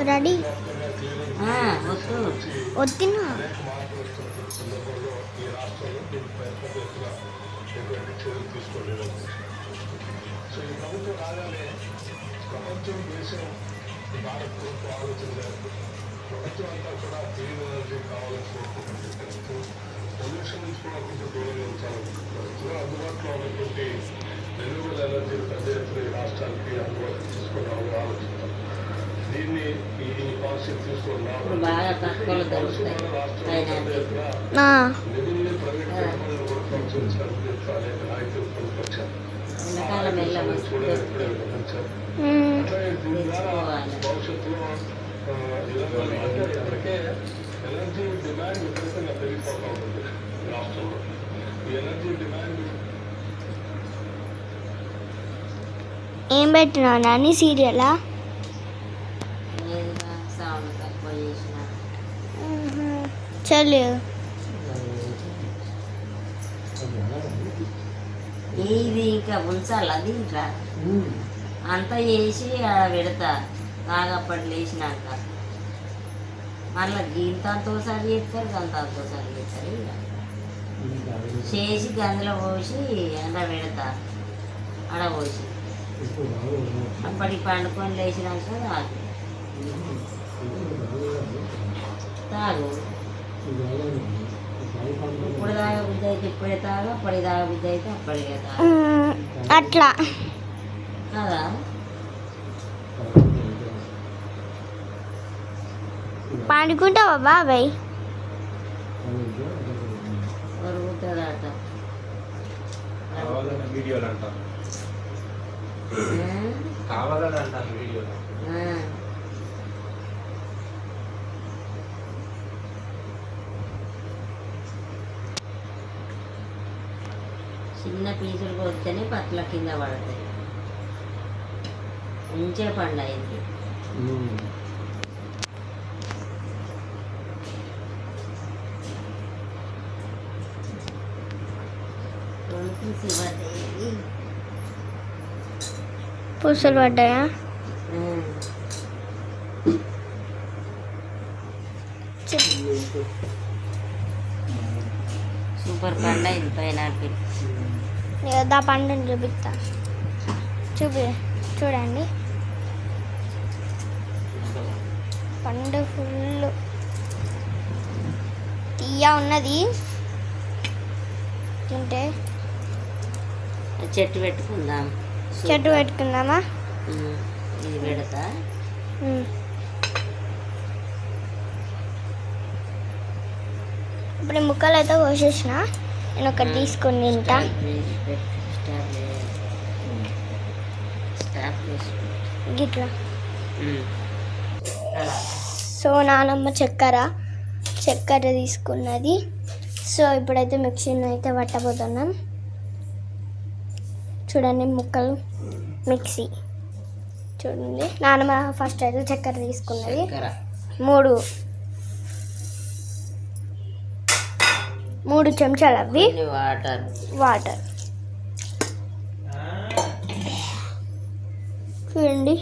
Ready వద్దునా so ఈ ప్రభుత్వం రాగానే ప్రపంచం దేశం భారత్ ప్రభుత్వ ఆలోచన లేదు. ప్రపంచం అంతా కూడా క్లీన్ ఎనర్జీ కావాల్సినటువంటి పొల్యూషన్ నుంచి కూడా కొంచెం దూరంగా ఉంచాలనుకుంటున్నారు. అందుబాటులో ఉన్నటువంటి రెన్యూబుల్ ఎనర్జీ పెద్ద ఎత్తున ఈ రాష్ట్రానికి అందుబాటులో తీసుకున్నామని ఆలోచిస్తారు. దీన్ని ఈ పాలసీ తీసుకున్నాము. నిధుల్ని ప్రైవేట్ కంపెనీలు కూడా ప్రోత్సహించడానికి అనేక నాయకులు పొందుపరిచారు. భవిష్యత్తులో ఇప్పటికే ఎనర్జీ డిమాండ్ విపరీతంగా పెరిగిపోతూ ఉంటుంది రాష్ట్రంలో. ఈ ఎనర్జీ డిమాండ్ ఏం పెట్టినా నాని సీరియలా చలు ఇది ఇంకా ఉంచాలి. అది ఇంకా అంతా వేసి పెడతా తాగప్పటి లేచినాక మళ్ళీ గింతంతో సరి చేస్తారు గంతంతో సరి చేస్తారు. ఇక చేసి గందులో పోసి అలా పెడతా అడ పోసి అప్పటికి పండుకొని లేచినాక తాగు. ఇప్పుడు తాగ బుద్ధి అయితే ఇప్పుడే తాగు, అప్పటి తాగ బుద్ధి అయితే అప్పటికే తాగు. అట్లా కదా పండుకుంటావా బాబాయ్? వరుగుతుందట వీడియోలు అంటారు, కావాలని అంటారు వీడియోలు. చిన్న పీసులు పోతేనే పట్ల కింద పడతాయి. ఉంచే పండు అయింది. పూసలు పడ్డాయా? సూపర్ పండు అయింది. పైనాపిల్ దా పండుని చూపిస్తా. చూడండి పండు ఫుల్ తీయ ఉన్నది. తింటే చెట్టు పెట్టుకుందాం. చెట్టు పెట్టుకుందామా? ఇది పెడతా. ఇప్పుడు ముక్కలు అయితే కోసేసిన. నేను ఒకటి తీసుకొని తింటా. గిట్లా సో నానమ్మ చక్కెర తీసుకున్నది. సో ఇప్పుడైతే మిక్సీని అయితే పట్టబోతున్నాం. చూడండి ముక్కలు మిక్సీ చూడండి. నానమ్మ ఫస్ట్ అయితే చక్కెర తీసుకున్నది. 3 చెంచాలు అవి వాటర్ చూడండి.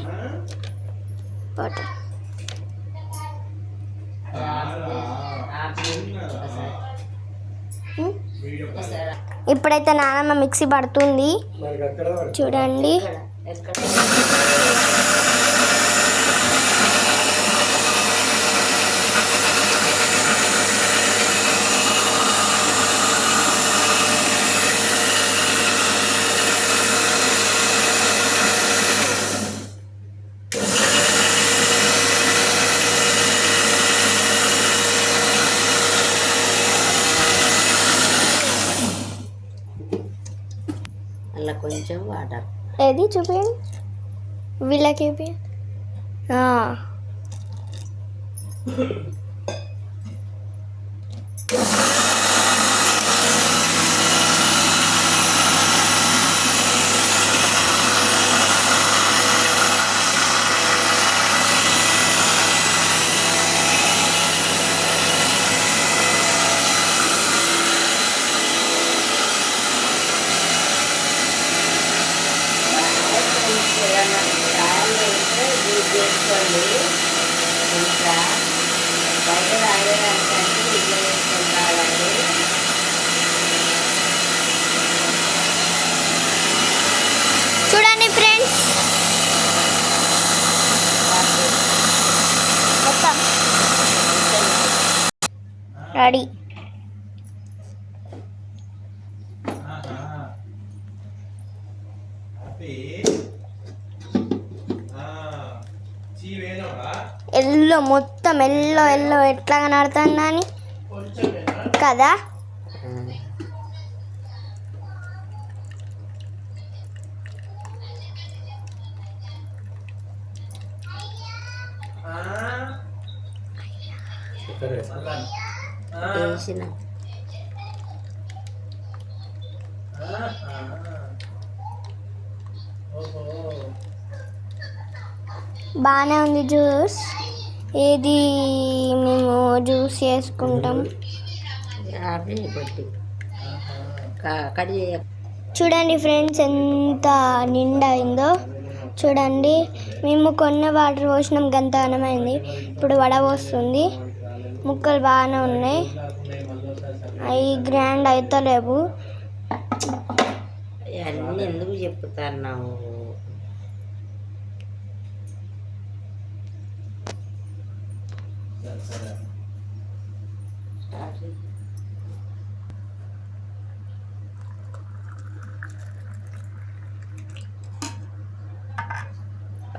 వాటర్ ఇప్పుడైతే నానమ్మ మిక్సీ పడుతుంది చూడండి. అలా కొంచెం వాటర్ ఏది చూపించండి వీళ్ళకి. తెలంగాణ యూజ్ చేసుకోండి ఇంట్లో బయట తాగేదానికంటే ఇంట్లో చేసుకొని తాగండి. చూడండి ఫ్రెండ్స్, మొత్తం రెడీ. ఎల్లో మొత్తం ఎల్లో ఎల్లో ఎట్లా కనడుతుందని కదా. వేసిన బాగానే ఉంది జ్యూస్. ఏది మేము జ్యూస్ చేసుకుంటాం. అవి కొట్టి కట్ చేయ. చూడండి ఫ్రెండ్స్ ఎంత నిండా అయిందో చూడండి. మేము కొన్న వాటర్ పోసినాం, గంత అన్నమైంది. ఇప్పుడు వడ పోస్తుంది. ముక్కలు బాగానే ఉన్నాయి, అవి గ్రాండ్ అవుతలేవు. అన్నీ ఎందుకు చెప్తున్నావు?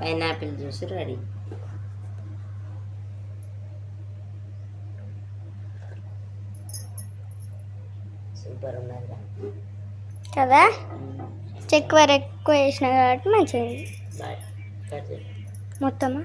Pineapple juice ready. సూపర్ ఉన్నది కదా. చక్కెర ఎక్కువ వేసిన కాబట్టి మంచిగా బాయ్. కట్ చేయి. మొత్తమా.